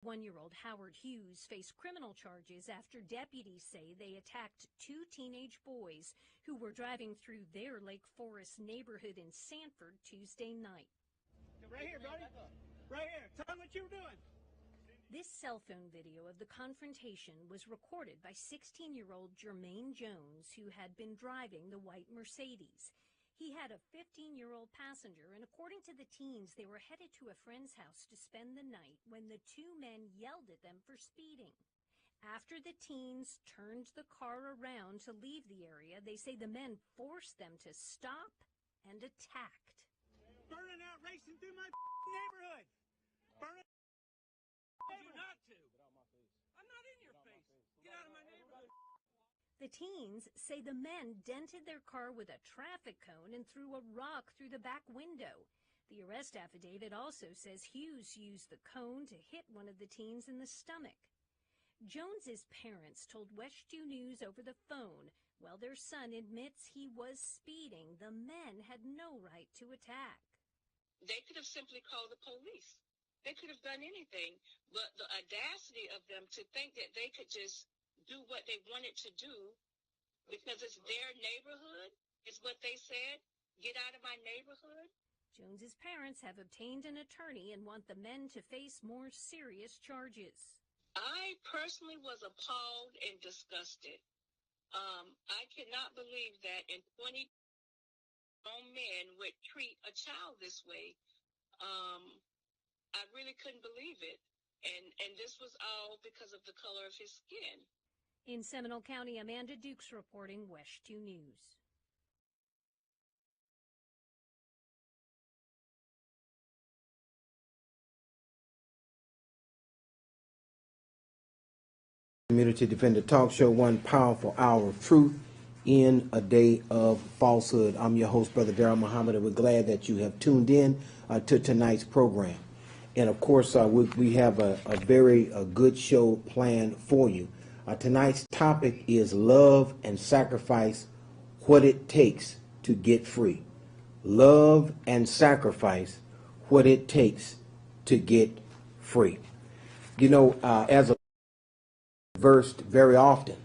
One-year-old Howard Hughes faced criminal charges after deputies say they attacked two teenage boys who were driving through their Lake Forest neighborhood in Sanford Tuesday night. Right here, buddy. Right here. Tell me what you were doing. This cell phone video of the confrontation was recorded by 16-year-old Jermaine Jones, who had been driving the white Mercedes. He had a 15-year-old passenger, and according to the teens, they were headed to a friend's house to spend the night when the two men yelled at them for speeding. After the teens turned the car around to leave the area, they say the men forced them to stop and attacked. Burning out racing through my neighborhood. Burning. Not to. I'm not in your face. Get out of my neighborhood. The teens say the men dented their car with a traffic cone and threw a rock through the back window. The arrest affidavit also says Hughes used the cone to hit one of the teens in the stomach. Jones's parents told WESH 2 News over the phone, while their son admits he was speeding, the men had no right to attack. They could have simply called the police. They could have done anything, but the audacity of them to think that they could just do what they wanted to do because it's their neighborhood is what they said. Get out of my neighborhood. Jones's parents have obtained an attorney and want the men to face more serious charges. I personally was appalled and disgusted. I cannot believe that in 20 grown men would treat a child this way. I really couldn't believe it. And this was all because of the color of his skin. In Seminole County, Amanda Dukes reporting, WESH 2 News. Community Defender Talk Show, one powerful hour of truth in a day of falsehood. I'm your host, Brother Darrell Muhammad, and we're glad that you have tuned in to tonight's program. And of course, we have a very good show planned for you. Tonight's topic is love and sacrifice, what it takes to get free. Love and sacrifice, what it takes to get free. You know, as a versed very often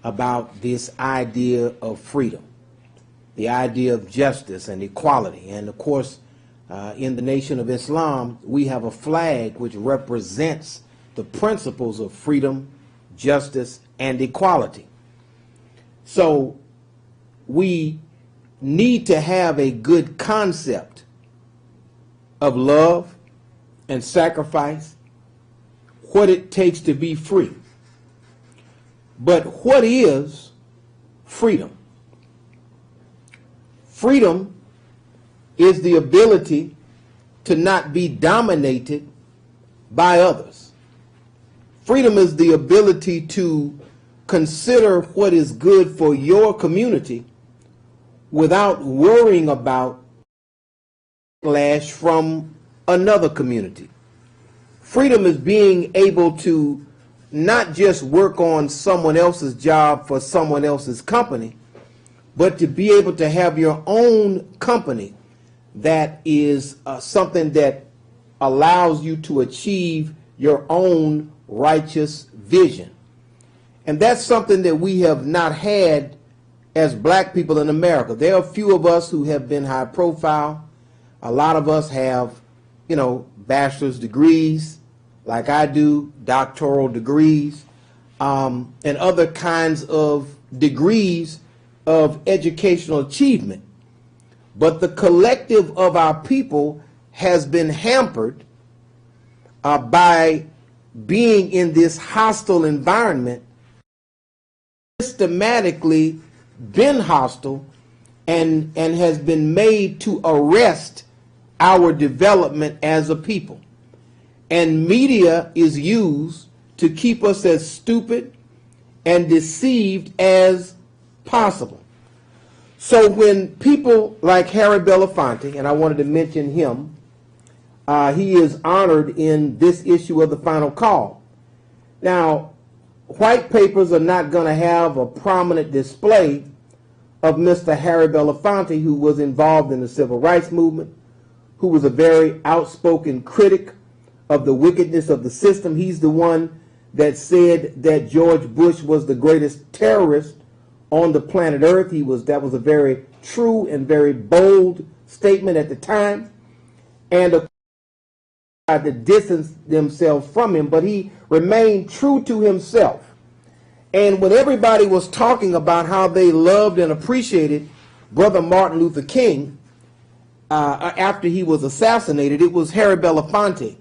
about this idea of freedom, the idea of justice and equality. And of course, in the Nation of Islam, we have a flag which represents the principles of freedom, justice, and equality. So we need to have a good concept of love and sacrifice, what it takes to be free. But what is freedom? Freedom is the ability to not be dominated by others. Freedom is the ability to consider what is good for your community without worrying about backlash from another community. Freedom is being able to not just work on someone else's job for someone else's company, but to be able to have your own company that is something that allows you to achieve your own righteous vision. And that's something that we have not had as black people in America. There are a few of us who have been high profile. A lot of us have, you know, bachelor's degrees, like I do, doctoral degrees, and other kinds of degrees of educational achievement. But the collective of our people has been hampered by being in this hostile environment, systematically been hostile and has been made to arrest our development as a people. And media is used to keep us as stupid and deceived as possible. So when people like Harry Belafonte, and I wanted to mention him, he is honored in this issue of the Final Call. Now, white papers are not going to have a prominent display of Mr. Harry Belafonte, who was involved in the civil rights movement, who was a very outspoken critic of the wickedness of the system. He's the one that said that George Bush was the greatest terrorist on the planet Earth. That was a very true and very bold statement at the time. And tried to distance themselves from him, but he remained true to himself. And when everybody was talking about how they loved and appreciated Brother Martin Luther King after he was assassinated, it was Harry Belafonte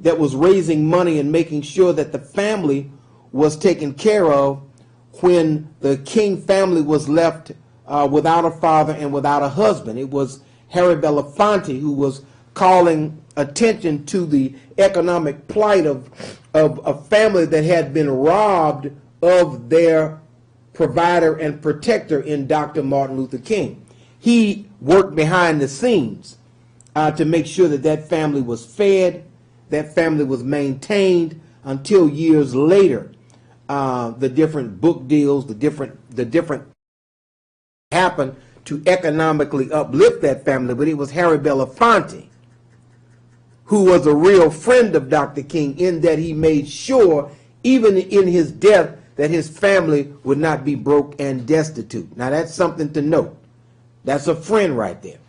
that was raising money and making sure that the family was taken care of when the King family was left without a father and without a husband. It was Harry Belafonte who was calling attention to the economic plight of a family that had been robbed of their provider and protector in Dr. Martin Luther King. He worked behind the scenes to make sure that that family was fed, that family was maintained until years later. The different book deals, the different happened to economically uplift that family, but it was Harry Belafonte who was a real friend of Dr. King in that he made sure, even in his death, that his family would not be broke and destitute. Now that's something to note. That's a friend right there.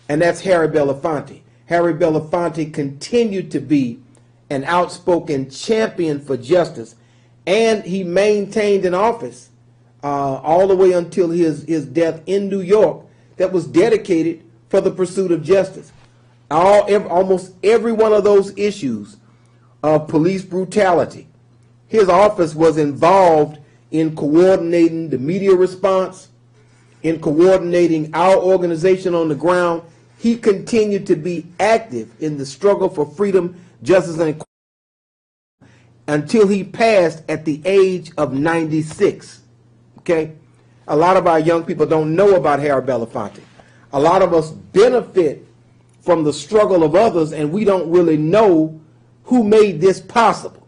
And that's Harry Belafonte. Harry Belafonte continued to be an outspoken champion for justice, and he maintained an office all the way until his death in New York that was dedicated for the pursuit of justice. Almost every one of those issues of police brutality, his office was involved in coordinating the media response, in coordinating our organization on the ground. He continued to be active in the struggle for freedom, justice, and equality until he passed at the age of 96. Okay? A lot of our young people don't know about Harry Belafonte. A lot of us benefit from the struggle of others, and we don't really know who made this possible.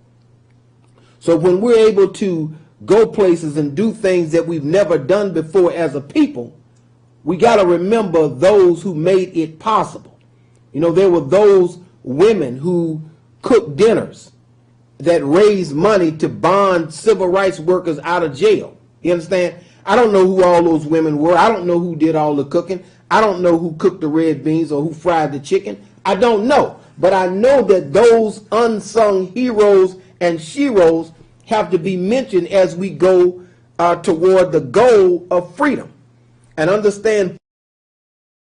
So when we're able to go places and do things that we've never done before as a people, we got to remember those who made it possible. You know, there were those women who cooked dinners that raised money to bond civil rights workers out of jail. You understand? I don't know who all those women were. I don't know who did all the cooking. I don't know who cooked the red beans or who fried the chicken. I don't know. But I know that those unsung heroes and sheroes have to be mentioned as we go toward the goal of freedom. And understand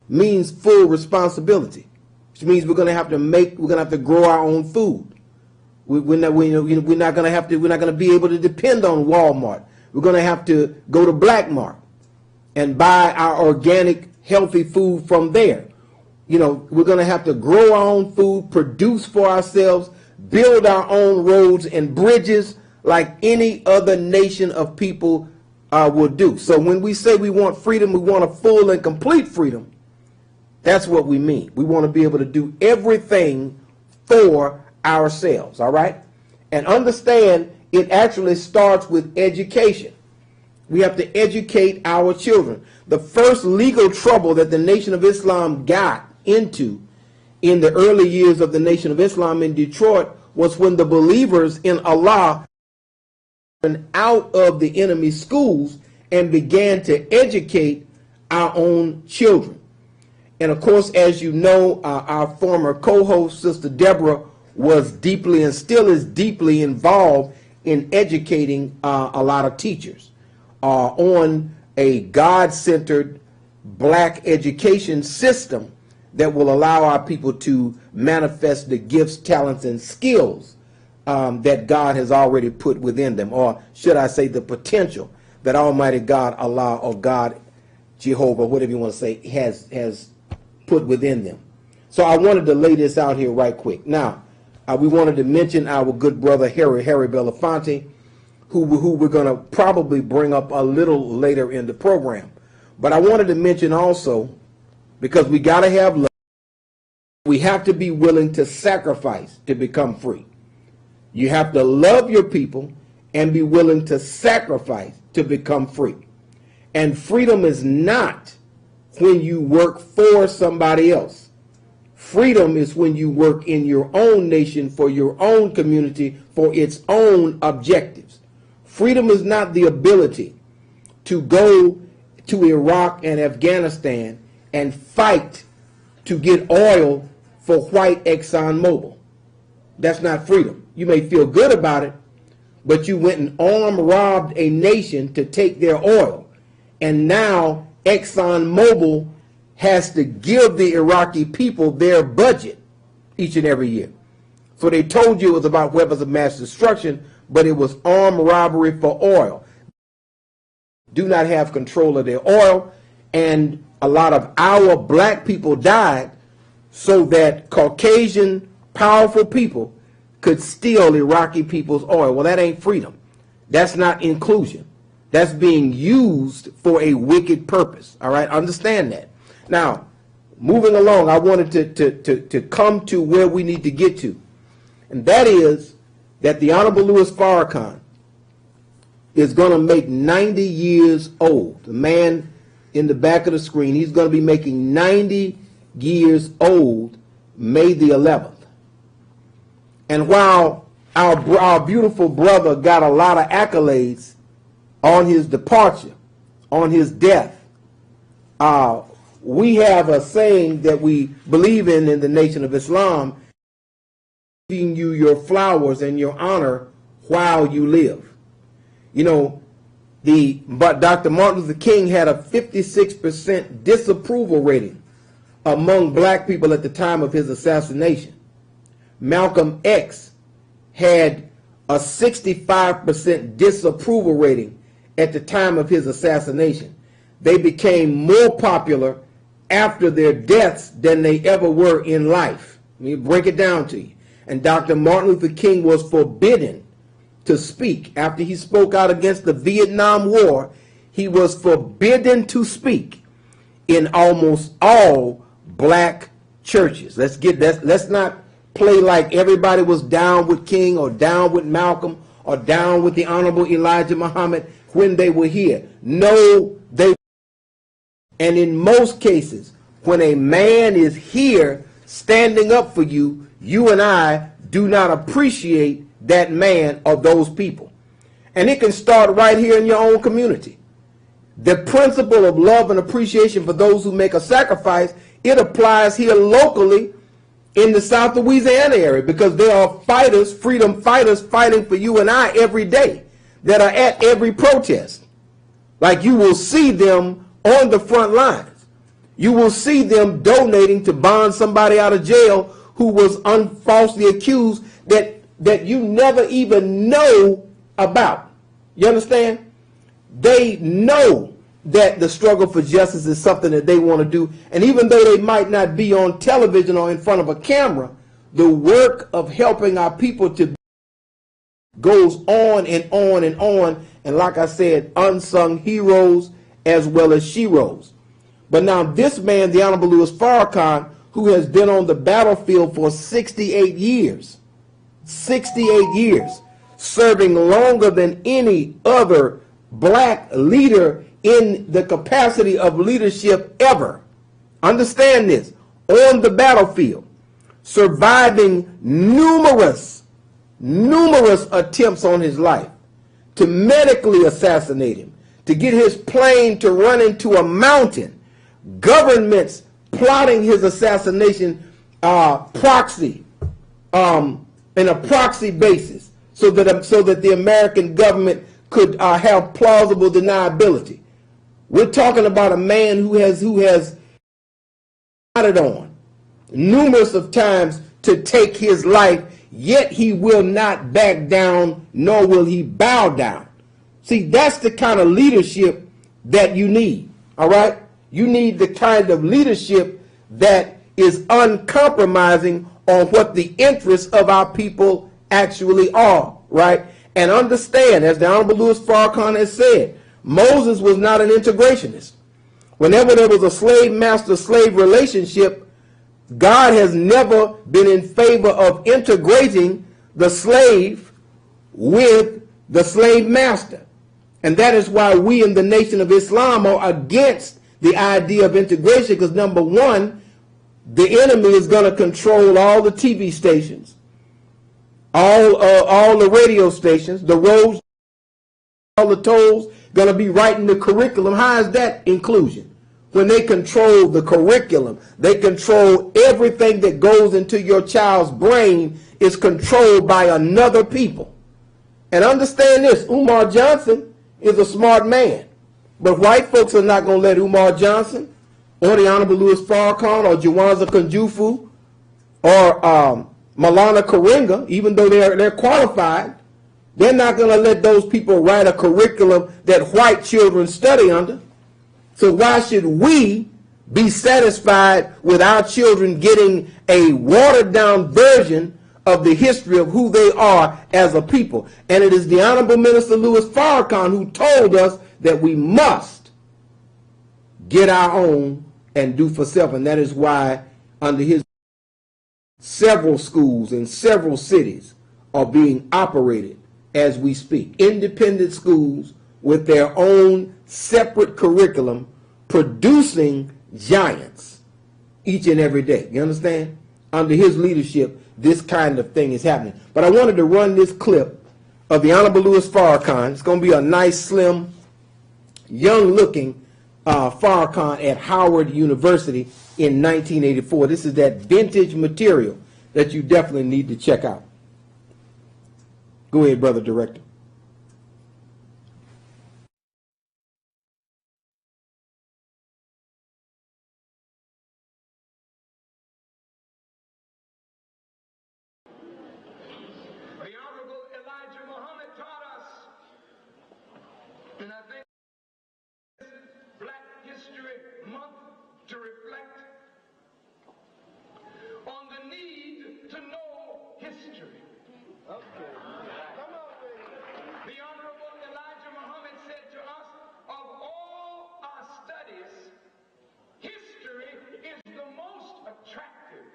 means full responsibility, which means we're going to have to grow our own food. We're not going to be able to depend on Walmart. We're going to have to go to Black Market and buy our organic, healthy food from there. You know, we're going to have to grow our own food, produce for ourselves, build our own roads and bridges like any other nation of people will do. So when we say we want freedom, we want a full and complete freedom, that's what we mean. We want to be able to do everything for ourselves, all right? And understand it actually starts with education. We have to educate our children. The first legal trouble that the Nation of Islam got into in the early years of the Nation of Islam in Detroit was when the believers in Allah went out of the enemy schools and began to educate our own children. And of course, as you know, our former co-host, Sister Deborah, was deeply and still is deeply involved in educating a lot of teachers on a God-centered black education system that will allow our people to manifest the gifts, talents, and skills that God has already put within them, or should I say the potential that Almighty God, Allah, or God, Jehovah, whatever you want to say, has put within them. So I wanted to lay this out here right quick. Now, we wanted to mention our good brother Harry Belafonte, who we're going to probably bring up a little later in the program. But I wanted to mention also, because we got to have love, we have to be willing to sacrifice to become free. You have to love your people and be willing to sacrifice to become free. And freedom is not when you work for somebody else. Freedom is when you work in your own nation for your own community for its own objectives. Freedom is not the ability to go to Iraq and Afghanistan and fight to get oil for white ExxonMobil. That's not freedom. You may feel good about it, but you went and armed robbed a nation to take their oil. And now ExxonMobil has to give the Iraqi people their budget each and every year. So they told you it was about weapons of mass destruction, but it was armed robbery for oil. Do not have control of their oil, and a lot of our black people died so that Caucasian powerful people could steal Iraqi people's oil. Well, that ain't freedom. That's not inclusion. That's being used for a wicked purpose. All right, understand that. Now, moving along, I wanted to come to where we need to get to, and that is that the Honorable Louis Farrakhan is going to make 90 years old. The man in the back of the screen, he's going to be making 90 years old May the 11th. And while our beautiful brother got a lot of accolades on his departure, on his death, we have a saying that we believe in the Nation of Islam, giving you your flowers and your honor while you live. You know, but Dr. Martin Luther King had a 56% disapproval rating among black people at the time of his assassination. Malcolm X had a 65% disapproval rating at the time of his assassination. They became more popular after their deaths than they ever were in life. Let me break it down to you. And Dr. Martin Luther King was forbidden to speak. After he spoke out against the Vietnam War, he was forbidden to speak in almost all black churches. Let's not play like everybody was down with King or down with Malcolm or down with the Honorable Elijah Muhammad when they were here. No, they. And in most cases, when a man is here standing up for you, you and I do not appreciate that man or those people. And it can start right here in your own community. The principle of love and appreciation for those who make a sacrifice, it applies here locally in the South Louisiana area, because there are fighters, freedom fighters, fighting for you and I every day that are at every protest. Like, you will see them on the front lines. You will see them donating to bond somebody out of jail who was falsely accused that you never even know about. You understand? They know that the struggle for justice is something that they want to do. And even though they might not be on television or in front of a camera, the work of helping our people to goes on and on and on. And like I said, unsung heroes as well as sheroes. But now this man, the Honorable Louis Farrakhan, who has been on the battlefield for 68 years, 68 years, serving longer than any other black leader in the capacity of leadership ever. Understand this, on the battlefield, surviving numerous attempts on his life to medically assassinate him, to get his plane to run into a mountain, governments plotting his assassination in a proxy basis, so that the American government could have plausible deniability. We're talking about a man who has plotted on numerous of times to take his life, yet he will not back down, nor will he bow down. See, that's the kind of leadership that you need, all right? You need the kind of leadership that is uncompromising on what the interests of our people actually are, right? And understand, as the Honorable Louis Farrakhan has said, Moses was not an integrationist. Whenever there was a slave master-slave relationship, God has never been in favor of integrating the slave with the slave master. And that is why we in the Nation of Islam are against the idea of integration, because number one, the enemy is going to control all the TV stations, all the radio stations, the roads, all the tolls, going to be writing the curriculum. How is that inclusion? When they control the curriculum, they control everything that goes into your child's brain is controlled by another people. And understand this, Umar Johnson is a smart man. But white folks are not going to let Umar Johnson or the Honorable Louis Farrakhan or Jawanza Kunjufu or Malana Karenga, even though they're qualified, they're not going to let those people write a curriculum that white children study under. So why should we be satisfied with our children getting a watered-down version of the history of who they are as a people? And it is the Honorable Minister Louis Farrakhan who told us that we must get our own and do for self. And that is why under his several schools in several cities are being operated as we speak. Independent schools with their own separate curriculum, producing giants each and every day. You understand? Under his leadership, this kind of thing is happening. But I wanted to run this clip of the Honorable Louis Farrakhan. It's going to be a nice, slim, young-looking Farrakhan at Howard University in 1984. This is that vintage material that you definitely need to check out. Go ahead, Brother Director. The Honorable Elijah Muhammad taught us, and I think Black History Month to reflect on the need to know history. Okay. Come on, baby. The Honorable Elijah Muhammad said to us, of all our studies, history is the most attractive,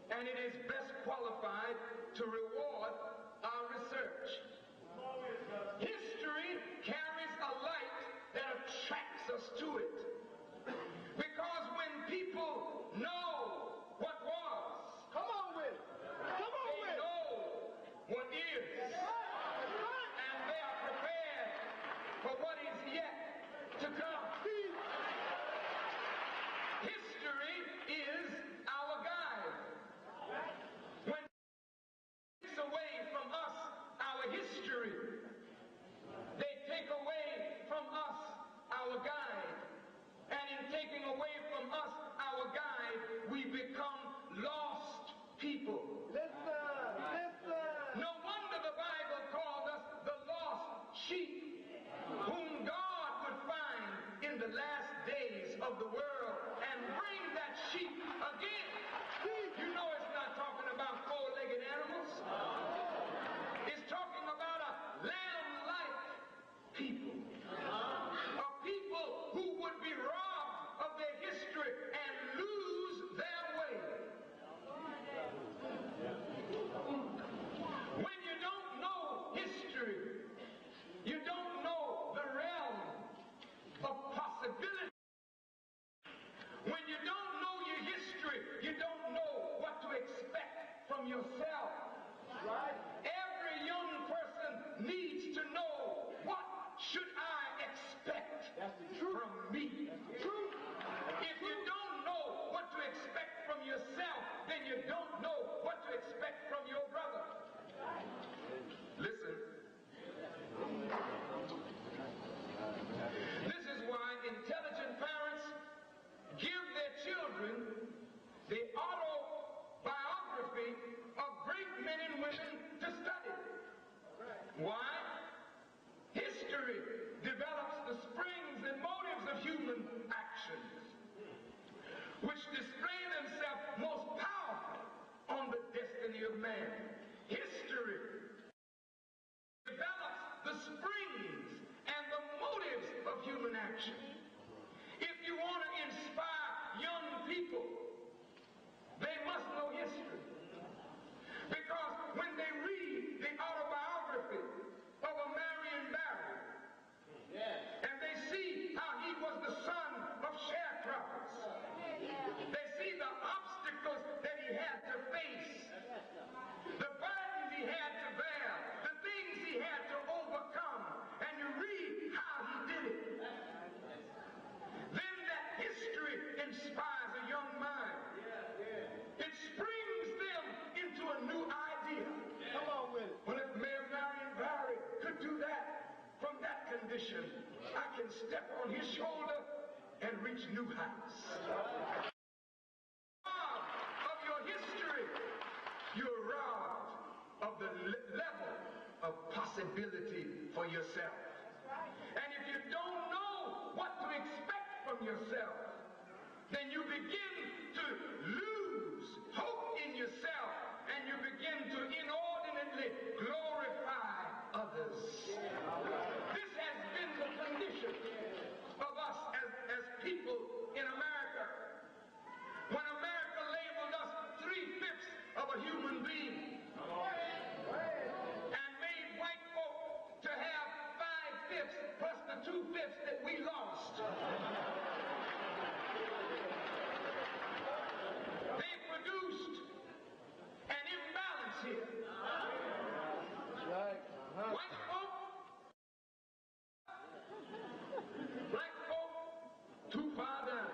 and it is best qualified to reward our research. History carries a light that attracts us to it. Because when people know what was, come on with it. Come on with it. They know what is. And they are prepared for what is yet to come. History is our guide. When it takes away from us our history, they take away from us our guide. And in taking away from us our guide, we become lost people. No wonder the Bible called us the lost sheep, whom God would find in the last days of the world and bring that sheep again. You know it's not talking about four-legged animals. It's talking about a lamb-like people. A people who would be robbed of their history and lose their way. When you don't know history, you don't know the realm of possibility. When you don't know your history, you don't know what to expect from yourself. Right? Every young person needs to know, what should I expect from me? If you don't know what to expect from yourself, then you don't know what to expect from your brother. Listen. This is why intelligent parents give their children the autobiography of great men and women to study. Why? History develops the springs and motives of human actions, which display themselves most powerfully on the destiny of man. History develops the springs and the motives of human action. If you want to inspire young people, they must know history. Because when they read the autobiography of a Marion Barry, and they see how he was the son of sharecroppers, they see the position, I can step on his shoulder and reach new heights. Of your history, you're robbed of the level of possibility for yourself. And if you don't know what to expect from yourself, then you begin to lose hope in yourself, and you begin to inordinately glorify others. This has been the condition of us as people in America. When America labeled us 3/5 of a human being and made white folk to have 5/5 plus the 2/5 that we lost. They produced an imbalance here. White folk, black folk, too far down.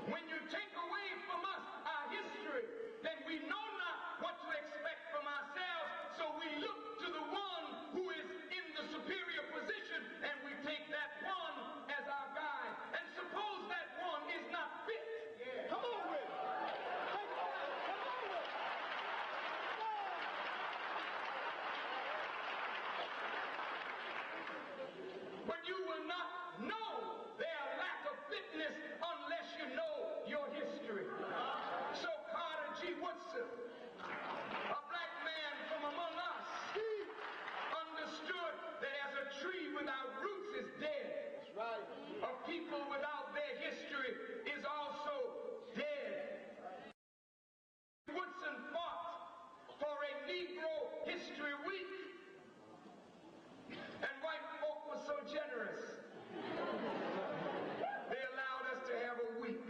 When you take away from us our history, then we know not what to expect from ourselves, so we look to the one who is in the superior position, and we take that one as our guide. And suppose that one is not fit. Come on with it. But you will not know their lack of fitness unless you know your history. So Carter G. Woodson, a black man from among us, understood that as a tree without roots is dead, a people without their history is also dead. Woodson fought for a Negro History Week, and white folk were so generous. They allowed us to have a week.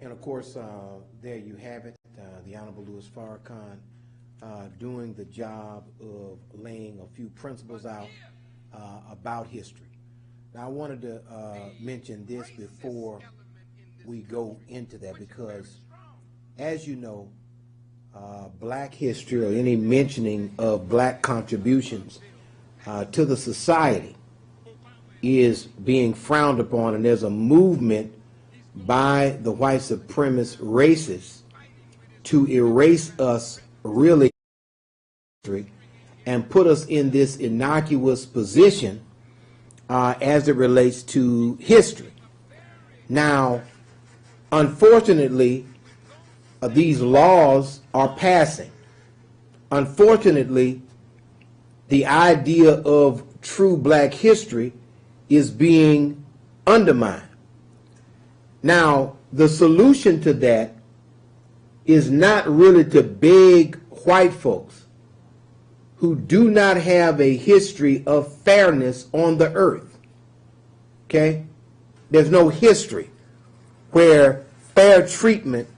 And of course, there you have it, the Honorable Louis Farrakhan doing the job of laying a few principles out about history. Now, I wanted to mention this before we go into that, because as you know, black history or any mentioning of black contributions to the society is being frowned upon, and there's a movement by the white supremacist racists to erase us really and put us in this innocuous position as it relates to history. Now, unfortunately, these laws are passing. Unfortunately, the idea of true black history is being undermined. Now, the solution to that is not really to beg white folks who do not have a history of fairness on the earth. Okay? There's no history where fair treatment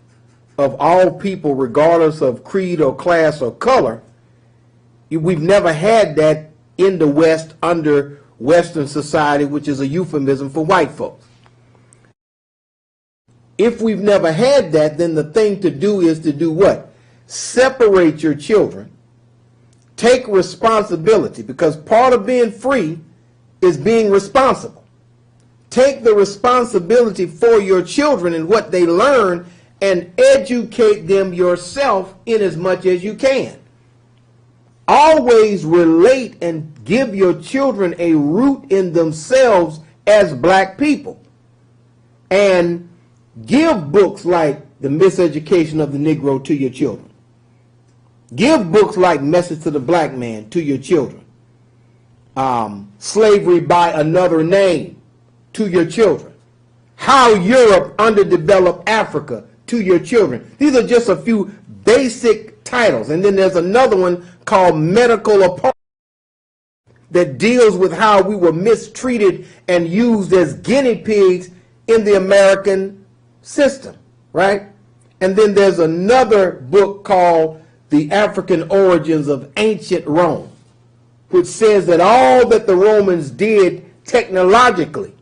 of all people, regardless of creed or class or color, we've never had that in the West under Western society, which is a euphemism for white folks. If we've never had that, then the thing to do is to do what? Separate your children. Take responsibility, because part of being free is being responsible. Take the responsibility for your children and what they learn, and educate them yourself in as much as you can. Always relate and give your children a root in themselves as black people. And give books like The Miseducation of the Negro to your children. Give books like Message to the Black Man to your children. Slavery by Another Name to your children. How Europe Underdeveloped Africa to your children. These are just a few basic titles. And then there's another one called Medical Apartheid that deals with how we were mistreated and used as guinea pigs in the American system, right? And then there's another book called The African Origins of Ancient Rome, which says that all that the Romans did technologically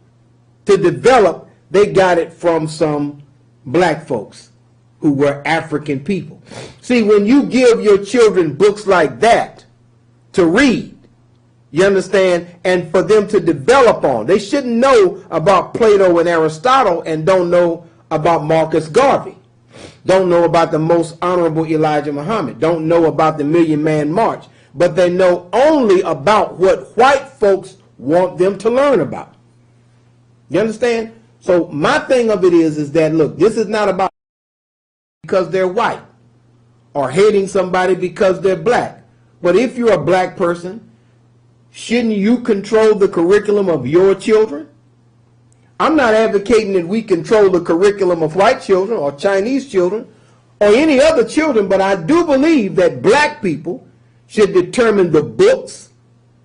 to develop, they got it from some black folks who were African people. See, when you give your children books like that to read, you understand, and for them to develop on, they shouldn't know about Plato and Aristotle and don't know about Marcus Garvey, don't know about the Most Honorable Elijah Muhammad, don't know about the Million Man March, but they know only about what white folks want them to learn about. You understand? So my thing of it is that, look, this is not about because they're white or hating somebody because they're black. But if you're a black person, shouldn't you control the curriculum of your children? I'm not advocating that we control the curriculum of white children or Chinese children or any other children, but I do believe that black people should determine the books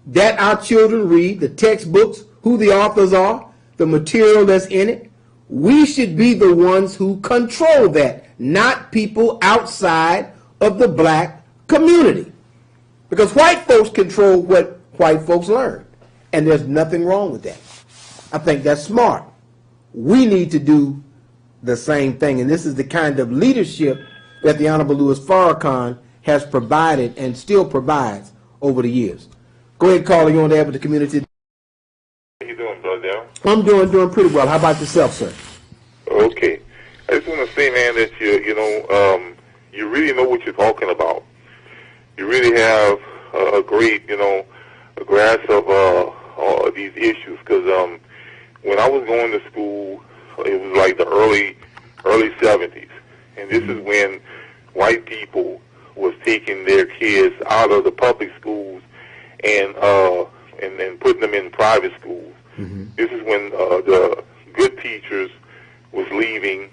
that our children read, the textbooks, who the authors are, the material that's in it. We should be the ones who control that, not people outside of the black community. Because white folks control what white folks learn, and there's nothing wrong with that. I think that's smart. We need to do the same thing, and this is the kind of leadership that the Honorable Louis Farrakhan has provided and still provides over the years. Go ahead, caller. You're on the air with the community. How you doing, brother? I'm doing pretty well. How about yourself, sir? Okay. I just want to say, man, that you really know what you're talking about. You really have a great, a grasp of all these issues. Because when I was going to school, it was like the early 70s, and this is when white people was taking their kids out of the public schools and putting them in private schools. Mm-hmm. This is when the good teachers was leaving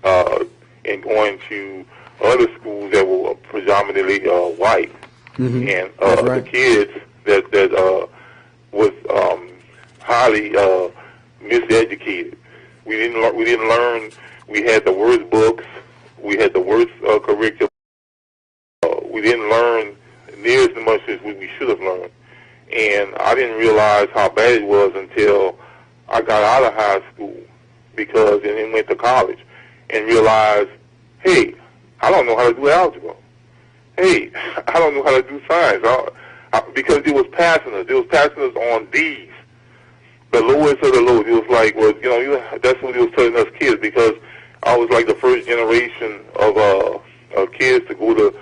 and going to other schools that were predominantly white. Mm-hmm. And right. The kids that was highly miseducated. We didn't learn. We had the worst books. We had the worst curriculum. We didn't learn near as much as we should have learned. And I didn't realize how bad it was until I got out of high school and then went to college and realized, hey, I don't know how to do algebra. Hey, I don't know how to do science. Because it was passing us. It was passing us on D's. The lowest of the low. It was like, that's what he was telling us kids, because I was like the first generation of kids to go to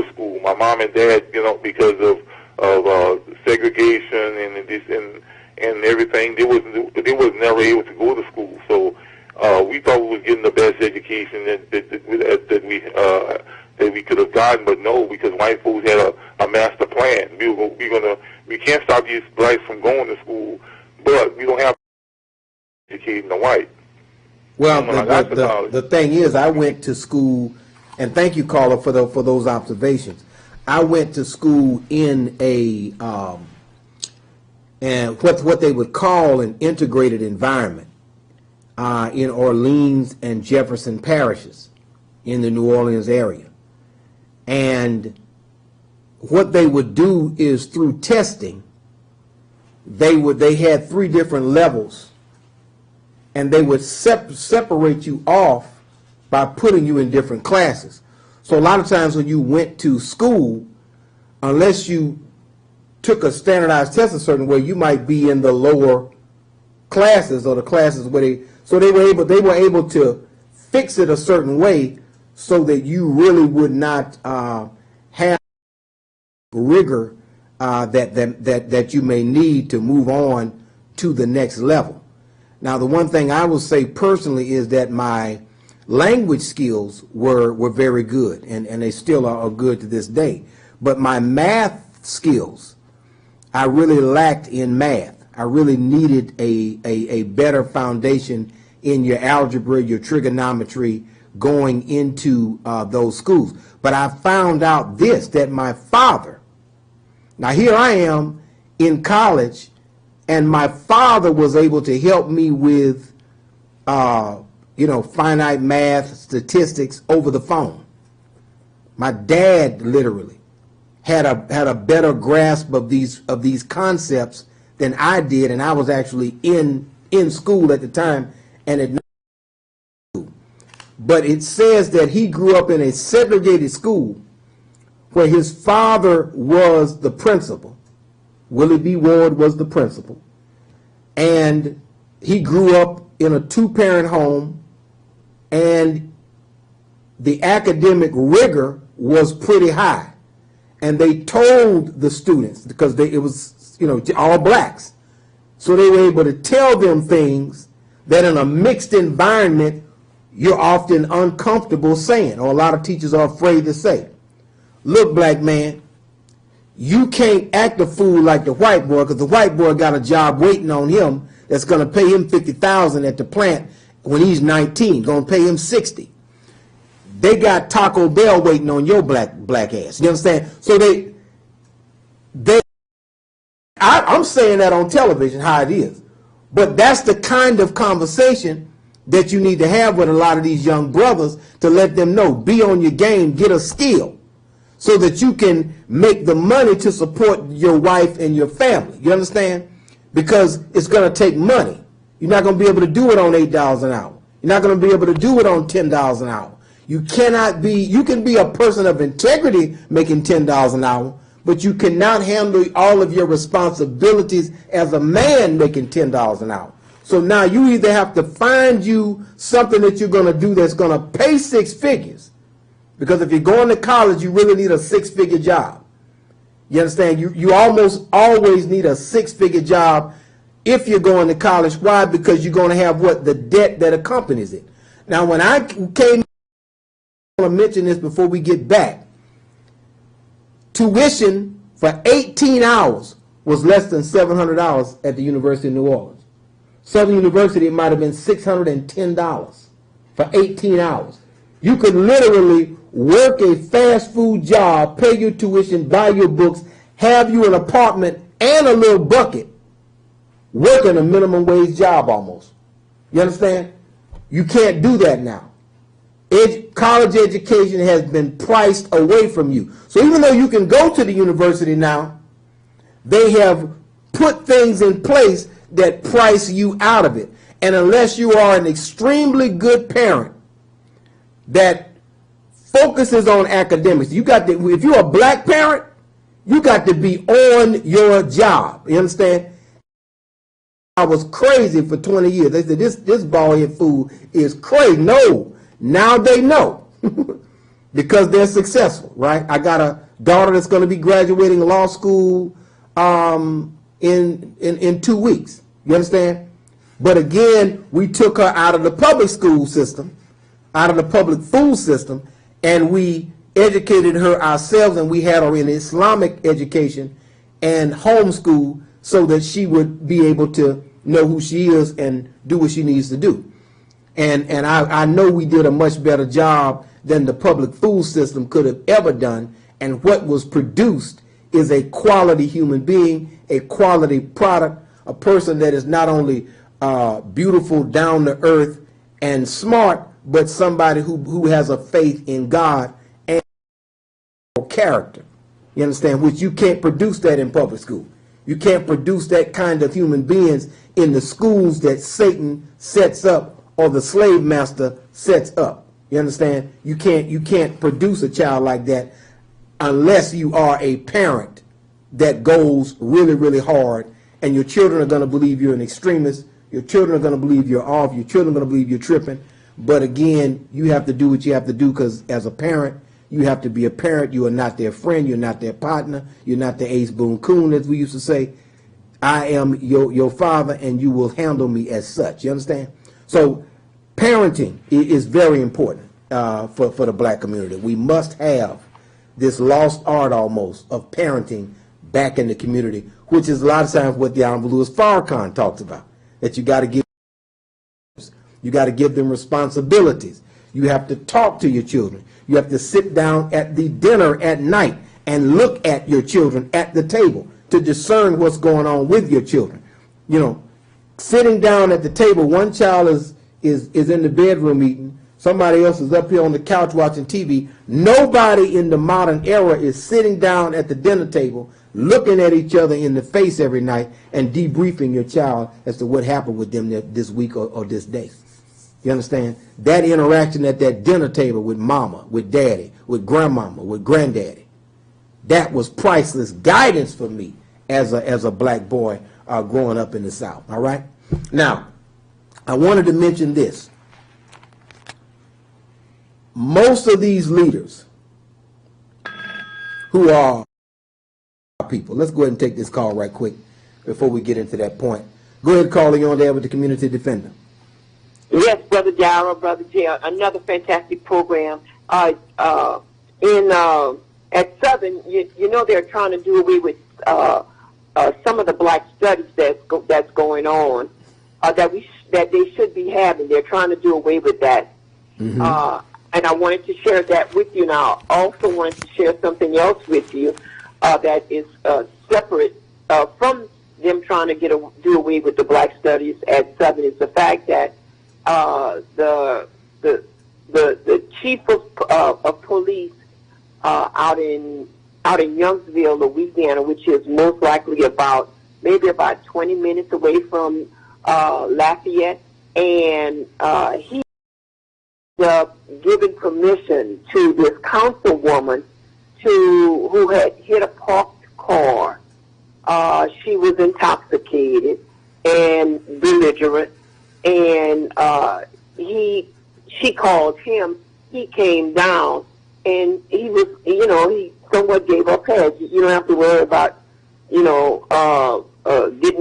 school. My mom and dad, because of segregation and everything, they was never able to go to school. So we thought we was getting the best education that we could have gotten, but no, because white folks had a master plan. We can't stop these blacks from going to school, but we don't have educating the white. Well, the thing is, I went to school, and thank you, caller, for those observations. I went to school in a and what they would call an integrated environment in Orleans and Jefferson parishes in the New Orleans area. And what they would do is, through testing, they had 3 different levels, and they would separate you off by putting you in different classes. So a lot of times when you went to school, unless you took a standardized test a certain way, you might be in the lower classes, or the classes where they were able to fix it a certain way so that you really would not have rigor that you may need to move on to the next level. Now, the one thing I will say personally is that my language skills were very good, and they still are good to this day. But my math skills, I really lacked in math. I really needed a better foundation in your algebra, your trigonometry, going into those schools. But I found out this, that my father, now here I am in college, and my father was able to help me with, finite math, statistics over the phone. My dad literally had a better grasp of these concepts than I did, and I was actually in school at the time, and at school. but it says that he grew up in a segregated school where his father was the principal. Willie B. Ward was the principal. And he grew up in a two-parent home, and the academic rigor was pretty high. And they told the students, because it was, all blacks, so they were able to tell them things that in a mixed environment you're often uncomfortable saying, or a lot of teachers are afraid to say. Look, black man, you can't act a fool like the white boy, because the white boy got a job waiting on him that's going to pay him $50,000 at the plant when he's 19, going to pay him $60,000. They got Taco Bell waiting on your black ass. You understand? So I'm saying that on television, how it is. But that's the kind of conversation that you need to have with a lot of these young brothers, to let them know, be on your game, get a skill, so that you can make the money to support your wife and your family. You understand? Because it's going to take money. You're not going to be able to do it on $8 an hour. You're not going to be able to do it on $10 an hour. You can be a person of integrity making $10 an hour, but you cannot handle all of your responsibilities as a man making $10 an hour. So now you either have to find you something that you're going to do that's going to pay six figures, because if you're going to college, you really need a six-figure job. You understand? You almost always need a six-figure job if you're going to college. Why? Because you're going to have the debt that accompanies it. Now, when I came, I want to mention this before we get back. Tuition for 18 hours was less than $700 at the University of New Orleans. Southern University, it might have been $610 for 18 hours. You could literally work a fast food job, pay your tuition, buy your books, have you an apartment and a little bucket, working a minimum wage job almost. You understand? You can't do that now. College education has been priced away from you. So even though you can go to the university now, they have put things in place that price you out of it. And unless you are an extremely good parent that focuses on academics, if you're a black parent, you got to be on your job. You understand? I was crazy for 20 years. They said this bald-head fool is crazy. No. Now they know because they're successful, right? I got a daughter that's going to be graduating law school in 2 weeks. You understand? But again, we took her out of the public school system, out of the public food system, and we educated her ourselves, and we had her in Islamic education and homeschool so that she would be able to know who she is and do what she needs to do. And I know we did a much better job than the public food system could have ever done. And what was produced is a quality human being, a quality product, a person that is not only beautiful, down to earth, and smart, but somebody who has a faith in God and character. You understand? Which you can't produce that in public school. You can't produce that kind of human beings in the schools that Satan sets up or the slave master sets up. You understand? You can't produce a child like that unless you are a parent that goes really, really hard, and your children are going to believe you're an extremist. Your children are going to believe you're off. Your children are going to believe you're tripping. But again, you have to do what you have to do, because as a parent, you have to be a parent. You are not their friend. You're not their partner. You're not the ace boon coon, as we used to say. I am your father, and you will handle me as such. You understand? So parenting is very important for the black community. We must have this lost art almost of parenting back in the community, which is a lot of times what the Honorable Louis Farrakhan talks about, that you got to give them responsibilities. You have to talk to your children. You have to sit down at the dinner at night and look at your children at the table to discern what's going on with your children. You know, sitting down at the table, one child is in the bedroom eating, somebody else is up here on the couch watching TV. Nobody in the modern era is sitting down at the dinner table looking at each other in the face every night and debriefing your child as to what happened with them this week or this day. You understand? That interaction at that dinner table with mama, with daddy, with grandmama, with granddaddy, that was priceless guidance for me as a black boy growing up in the South. All right? Now, I wanted to mention this. Most of these leaders who are people, let's go ahead and take this call right quick before we get into that point. Go ahead, calling on there with the Community Defender. Yes, Brother Darrell, Brother Jay, another fantastic program. At Southern, you know they're trying to do away with some of the black studies that's going on that they should be having. They're trying to do away with that. Mm-hmm. And I wanted to share that with you. Now, I also wanted to share something else with you that is separate from them trying to do away with the black studies at Southern. Is the fact that the chief of police out in Youngsville, Louisiana, which is most likely maybe about 20 minutes away from Lafayette, and he given permission to this councilwoman who had hit a parked car. She was intoxicated and belligerent, and she called him. He came down, and he was, he somewhat gave up heads. You don't have to worry about, getting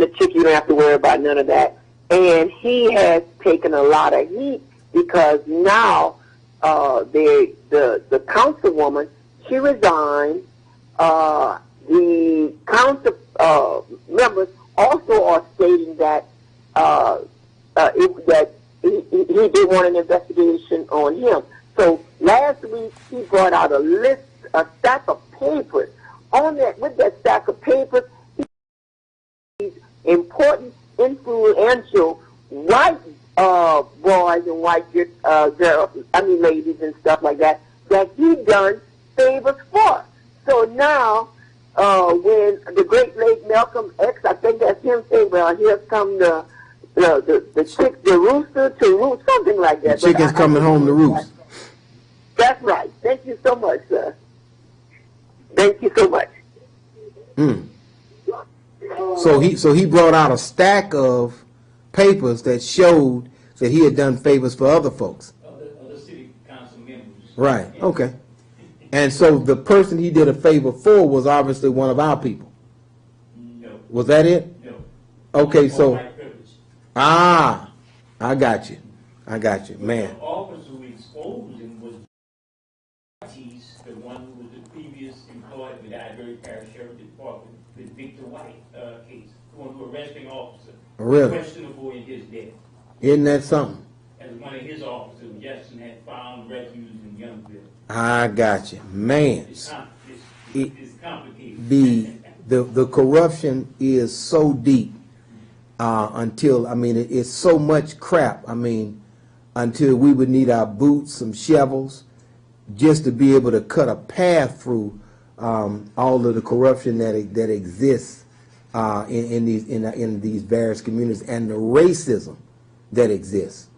a ticket. You don't have to worry about none of that. And he has taken a lot of heat because now the councilwoman, she resigned. The council members also are stating that he did want an investigation on him. So last week he brought out a stack of papers. With that stack of papers, he's important, influential white boys and white girls, ladies and stuff like that he done favors for. So now, when the great late Malcolm X, I think that's him saying, well, here's come the rooster to roost, something like that. The chicken's coming home to roost. That's right. Thank you so much, sir. Thank you so much. So he brought out a stack of papers that showed that he had done favors for other folks. Other city council members. Right. Okay. And so the person he did a favor for was obviously one of our people. No. Was that it? No. Okay. So. White I got you. Man. The officer who exposed him was the one who was the previous employee of the Ivory Parish Sheriff Department, the Victor White case, the one who arresting officer. Really? Questionable in his death. Isn't that something? As one of his officers, Jefferson had found refuse in Youngsville. I got you, man. It's complicated. The corruption is so deep it's so much crap. Until we would need our boots, some shovels, just to be able to cut a path through all of the corruption that exists in these various communities, and the racism that exists.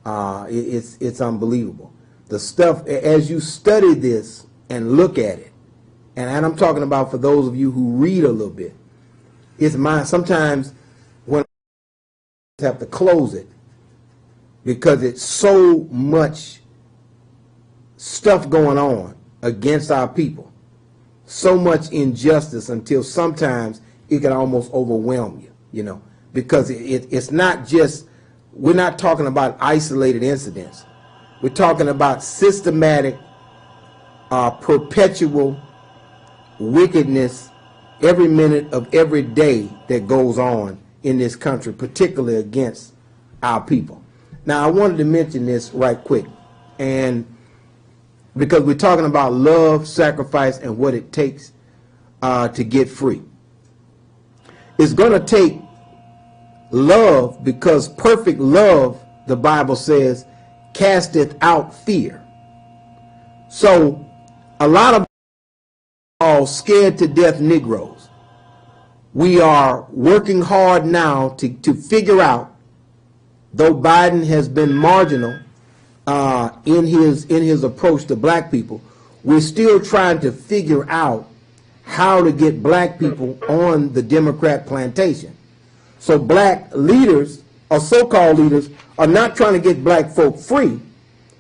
It's unbelievable. The stuff, as you study this and look at it, and I'm talking about for those of you who read a little bit, it's mine. Sometimes when I have to close it because it's so much stuff going on against our people, so much injustice, until sometimes it can almost overwhelm you, because it's not just, we're not talking about isolated incidents. We're talking about systematic, perpetual wickedness every minute of every day that goes on in this country, particularly against our people. Now, I wanted to mention this right quick, and because we're talking about love, sacrifice, and what it takes to get free. It's going to take love, because perfect love, the Bible says, casteth out fear. So a lot of all scared to death Negroes. We are working hard now to figure out though Biden has been marginal in his approach to black people, we're still trying to figure out how to get black people on the Democrat plantation. So black leaders, or so-called leaders, are not trying to get black folk free.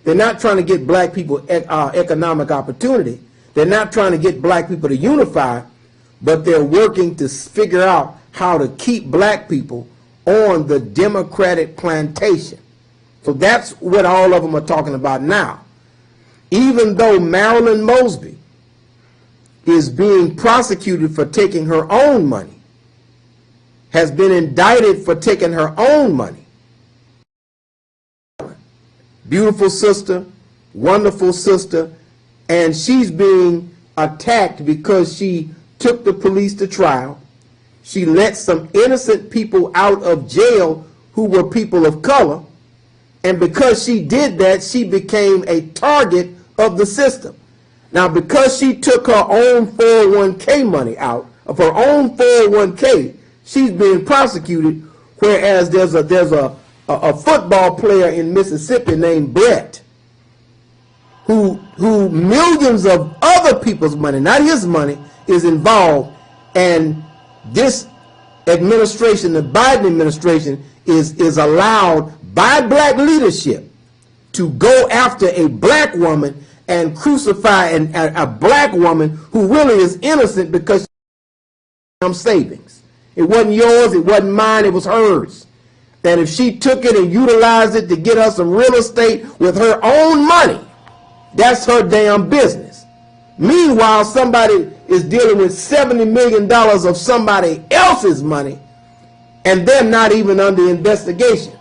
They're not trying to get black people economic opportunity. They're not trying to get black people to unify, but they're working to figure out how to keep black people on the Democratic plantation. So that's what all of them are talking about now. Even though Marilyn Mosby is being prosecuted for taking her own money, has been indicted for taking her own money. Beautiful sister, wonderful sister, and she's being attacked because she took the police to trial. She let some innocent people out of jail who were people of color, and because she did that, she became a target of the system. Now, because she took her own 401k money out of her own 401k, she's being prosecuted, whereas there's a football player in Mississippi named Brett, who millions of other people's money, not his money, is involved, and this administration, the Biden administration, is allowed by black leadership to go after a black woman and crucify a black woman who really is innocent because she had some savings. It wasn't yours, it wasn't mine, it was hers. And if she took it and utilized it to get her some real estate with her own money, that's her damn business. Meanwhile, somebody is dealing with $70 million of somebody else's money, and they're not even under investigation.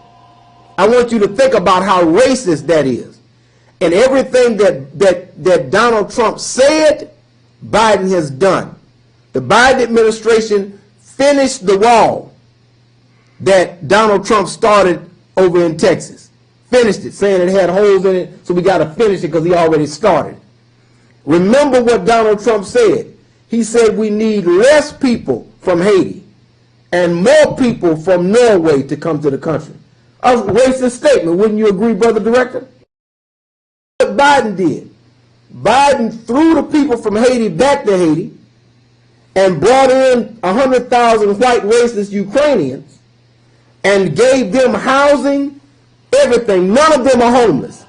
I want you to think about how racist that is. And everything that Donald Trump said, Biden has done. The Biden administration finished the wall that Donald Trump started over in Texas. Finished it, saying it had holes in it, so we got to finish it because he already started. Remember what Donald Trump said. He said we need less people from Haiti and more people from Norway to come to the country. A racist statement, wouldn't you agree, Brother Director? What Biden did. Biden threw the people from Haiti back to Haiti and brought in 100,000 white racist Ukrainians and gave them housing, everything. None of them are homeless.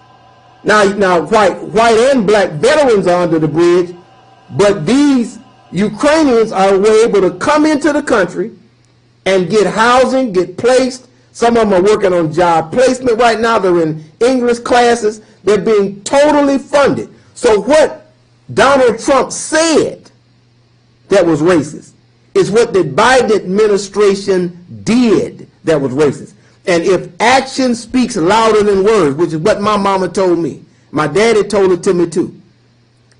Now white and black veterans are under the bridge, but these Ukrainians were able to come into the country and get housing, get placed. Some of them are working on job placement right now. They're in English classes. They're being totally funded. So what Donald Trump said that was racist is what the Biden administration did that was racist. And if action speaks louder than words, which is what my mama told me, my daddy told it to me too.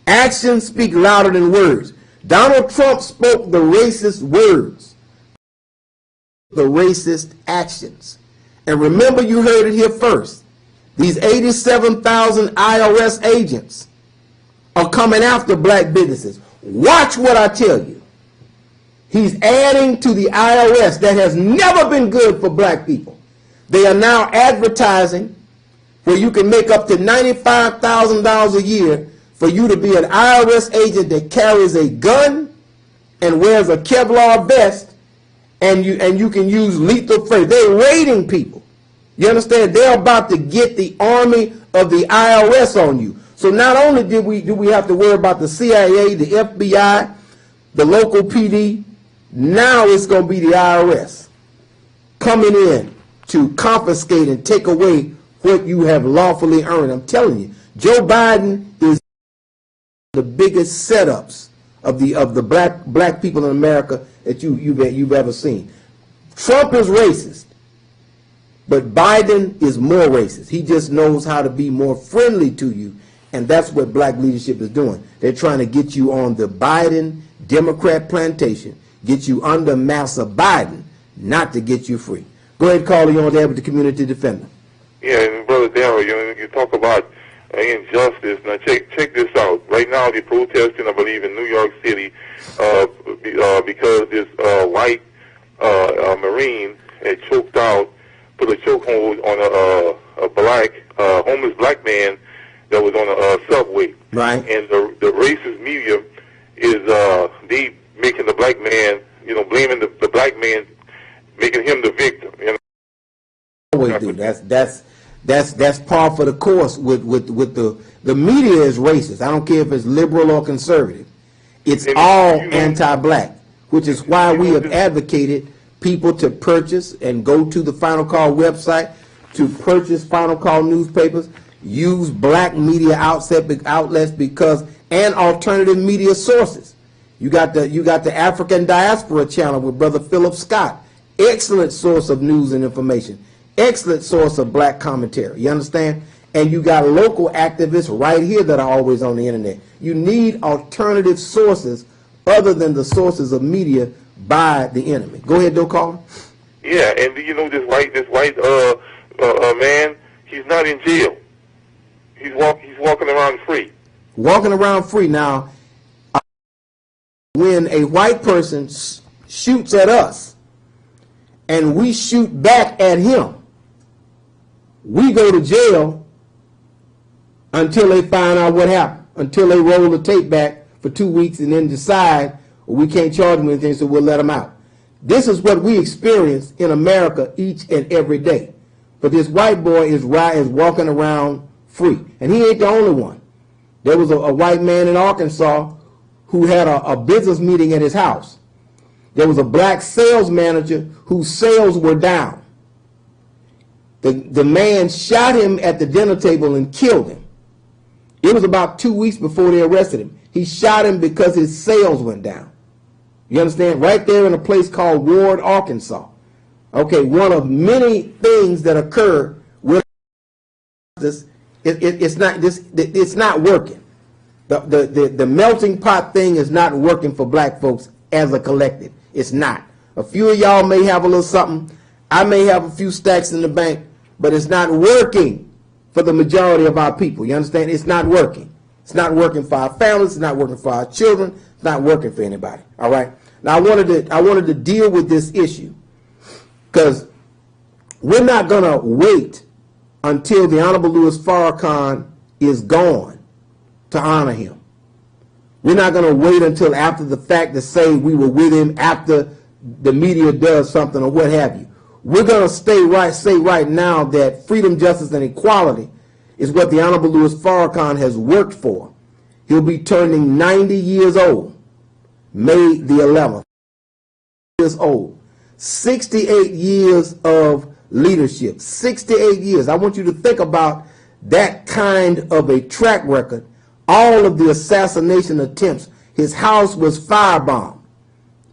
Actions speak louder than words. Donald Trump spoke the racist words, the racist actions. And remember, you heard it here first. These 87,000 IRS agents are coming after black businesses. Watch what I tell you. He's adding to the IRS that has never been good for black people. They are now advertising where you can make up to $95,000 a year for you to be an IRS agent that carries a gun and wears a Kevlar vest, and you can use lethal force. They're raiding people. You understand? They're about to get the army of the IRS on you. So not only do we have to worry about the CIA, the FBI, the local PD, now it's going to be the IRS coming in to confiscate and take away what you have lawfully earned. I'm telling you, Joe Biden is the biggest setups of the black people in America that you've ever seen. Trump is racist, but Biden is more racist. He just knows how to be more friendly to you, and that's what black leadership is doing. They're trying to get you on the Biden Democrat plantation, get you under Massa Biden, not to get you free. Go ahead, caller. You're on there with the community defender. Yeah, and Brother Darrell, you talk about injustice. Now check this out. Right now, they're protesting, I believe, in New York City because this white Marine had choked out put a chokehold on a black homeless black man that was on a subway. Right. And the racist media is they making the black man, blaming the black man, making him the victim. Always do. That's par for the course with the media is racist. I don't care if it's liberal or conservative. It's all anti-black, which is why we have advocated people to purchase and go to the Final Call website to purchase Final Call newspapers, use black media outlets and alternative media sources. You got the African Diaspora Channel with Brother Philip Scott, excellent source of news and information, excellent source of black commentary. You understand? And you got local activists right here that are always on the internet. You need alternative sources other than the sources of media by the enemy. Go ahead, Bill Carlin. Yeah, and this white man, he's not in jail. He's walking around free. Walking around free. Now, when a white person shoots at us and we shoot back at him, we go to jail until they find out what happened, until they roll the tape back for 2 weeks and then decide, well, we can't charge them with anything, so we'll let them out. This is what we experience in America each and every day. But this white boy is walking around free. And he ain't the only one. There was a white man in Arkansas who had a business meeting at his house. There was a black sales manager whose sales were down. The man shot him at the dinner table and killed him. It was about 2 weeks before they arrested him. He shot him because his sales went down. You understand? Right there in a place called Ward, Arkansas. Okay, one of many things that occur with this. It's not working. The melting pot thing is not working for black folks as a collective. It's not. A few of y'all may have a little something. I may have a few stacks in the bank, but it's not working for the majority of our people. You understand? It's not working. It's not working for our families. It's not working for our children. It's not working for anybody. All right. Now I wanted to deal with this issue because we're not going to wait until the Honorable Louis Farrakhan is gone to honor him. We're not going to wait until after the fact to say we were with him after the media does something or what have you. We're going to say right now that freedom, justice, and equality is what the Honorable Louis Farrakhan has worked for. He'll be turning 90 years old, May the 11th. Years old. 68 years of leadership. 68 years. I want you to think about that kind of a track record. All of the assassination attempts. His house was firebombed.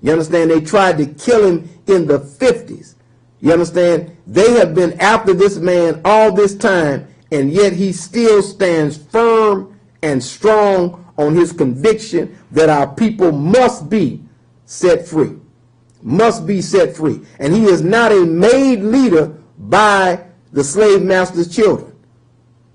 You understand? They tried to kill him in the 50s. You understand? They have been after this man all this time, and yet he still stands firm and strong on his conviction that our people must be set free. Must be set free. And he is not a made leader by the slave master's children.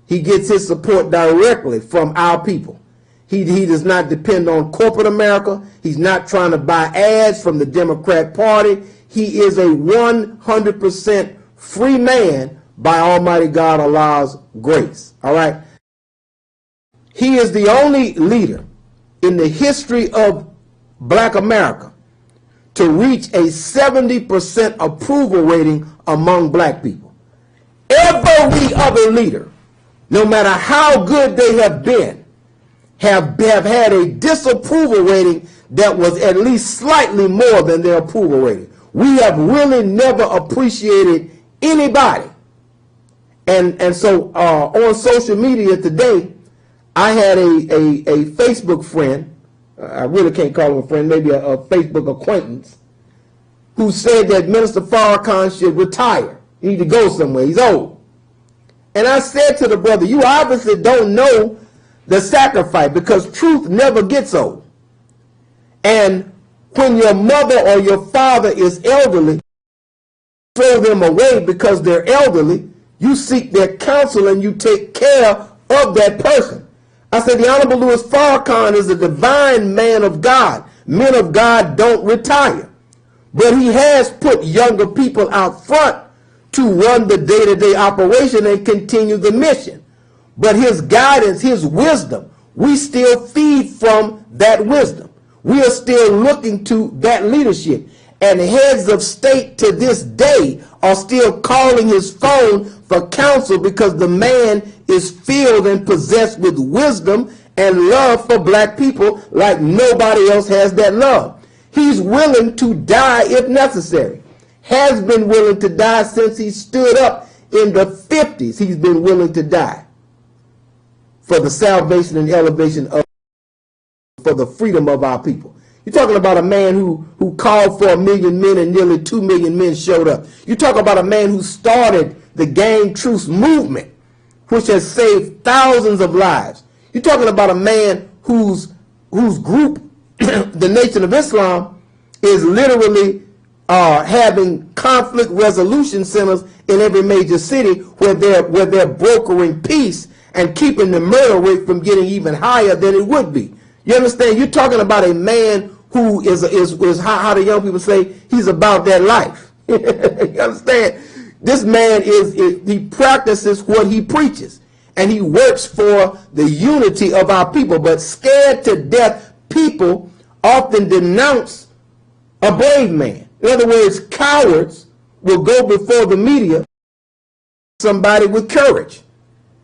He gets his support directly from our people. He does not depend on corporate America. He's not trying to buy ads from the Democrat Party. He is a 100% free man by Almighty God Allah's grace. All right. He is the only leader in the history of black America to reach a 70% approval rating among black people. Every other leader, no matter how good they have been, have had a disapproval rating that was at least slightly more than their approval rating. We have really never appreciated anybody. And so on social media today, I had a Facebook friend, I really can't call him a friend, maybe a Facebook acquaintance, who said that Minister Farrakhan should retire. He need to go somewhere. He's old. And I said to the brother, you obviously don't know the sacrifice, because truth never gets old. And when your mother or your father is elderly, throw them away because they're elderly, you seek their counsel and you take care of that person. I said the Honorable Louis Farrakhan is a divine man of God. Men of God don't retire. But he has put younger people out front to run the day-to-day operation and continue the mission. But his guidance, his wisdom, we still feed from that wisdom. We are still looking to that leadership. And heads of state to this day are still calling his phone for counsel because the man is filled and possessed with wisdom and love for black people like nobody else has that love. He's willing to die if necessary. Has been willing to die since he stood up in the 50s. He's been willing to die for the salvation and elevation of, for the freedom of our people. You're talking about a man who called for 1 million men and nearly 2 million men showed up. You're talking about a man who started the Gang Truce movement, which has saved thousands of lives. You're talking about a man whose group, the Nation of Islam, is literally having conflict resolution centers in every major city where they're brokering peace and keeping the murder rate from getting even higher than it would be. You understand? You're talking about a man who is how the young people say, he's about that life. You understand? This man he practices what he preaches, and he works for the unity of our people. But scared to death people often denounce a brave man. In other words, cowards will go before the media, somebody with courage.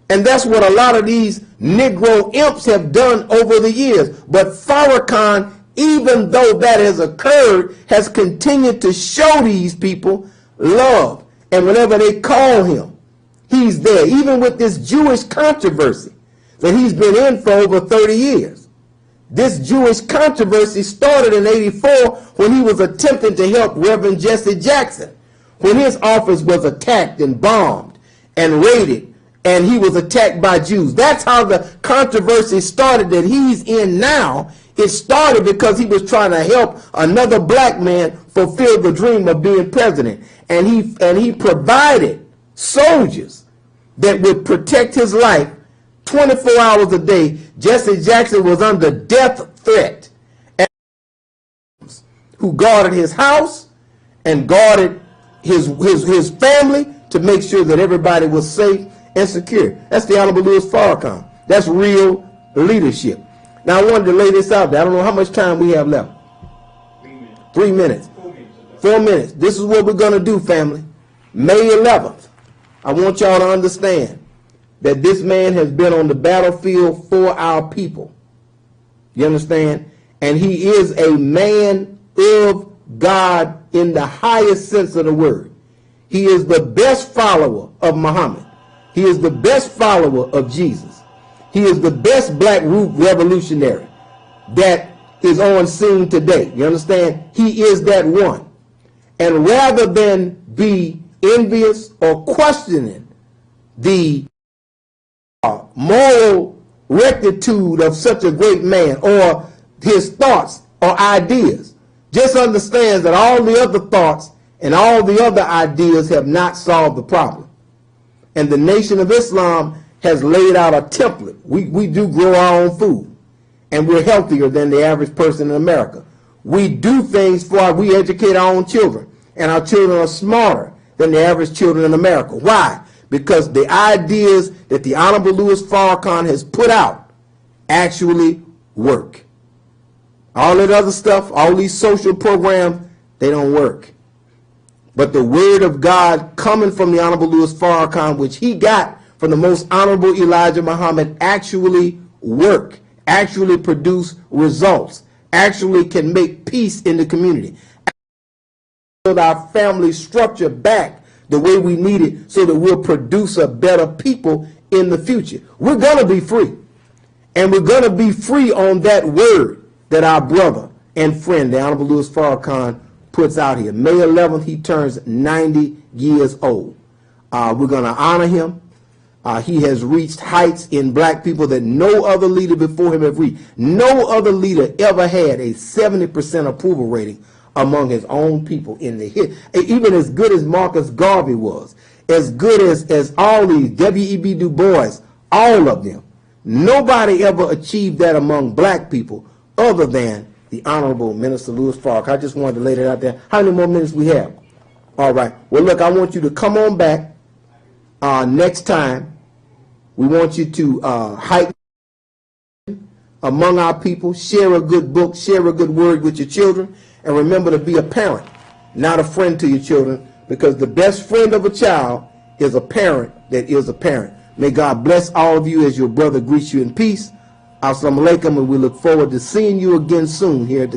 And that's what a lot of these Negro imps have done over the years. But Farrakhan, even though that has occurred, has continued to show these people love. And whenever they call him, he's there. Even with this Jewish controversy that he's been in for over 30 years. This Jewish controversy started in '84 when he was attempting to help Reverend Jesse Jackson, when his office was attacked and bombed and raided, and he was attacked by Jews. That's how the controversy started that he's in now. It started because he was trying to help another black man fulfill the dream of being president. And he provided soldiers that would protect his life 24 hours a day. Jesse Jackson was under death threat, and who guarded his house and guarded his family to make sure that everybody was safe and secure. That's the Honorable Louis Farrakhan. That's real leadership. Now I wanted to lay this out there. I don't know how much time we have left. 3 minutes. 4 minutes. This is what we're going to do, family. May 11th, I want y'all to understand that this man has been on the battlefield for our people. You understand? And he is a man of God in the highest sense of the word. He is the best follower of Muhammad. He is the best follower of Jesus. He is the best black revolutionary that is on scene today. You understand? He is that one. And rather than be envious or questioning the moral rectitude of such a great man or his thoughts or ideas, just understands that all the other thoughts and all the other ideas have not solved the problem. And the Nation of Islam has laid out a template. We do grow our own food, and we're healthier than the average person in America. We do things we educate our own children, and our children are smarter than the average children in America. Why? Because the ideas that the Honorable Louis Farrakhan has put out actually work. All that other stuff, all these social programs, they don't work. But the word of God coming from the Honorable Louis Farrakhan, which he got from the most honorable Elijah Muhammad, actually work, actually produce results, actually can make peace in the community. Build our family structure back the way we need it so that we'll produce a better people in the future. We're going to be free. And we're going to be free on that word that our brother and friend, the Honorable Louis Farrakhan, puts out here. May 11th, he turns 90 years old. We're going to honor him. He has reached heights in black people that no other leader before him have reached. No other leader ever had a 70% approval rating among his own people in the hit. Even as good as Marcus Garvey was, as good as all these, W.E.B. Du Bois, all of them. Nobody ever achieved that among black people other than the Honorable Minister Louis Farrakhan. I just wanted to lay that out there. How many more minutes we have? All right. Well, look, I want you to come on back next time. We want you to heighten among our people, share a good book, share a good word with your children, and remember to be a parent, not a friend to your children, because the best friend of a child is a parent that is a parent. May God bless all of you as your brother greets you in peace. Assalamu alaikum, and we look forward to seeing you again soon here at the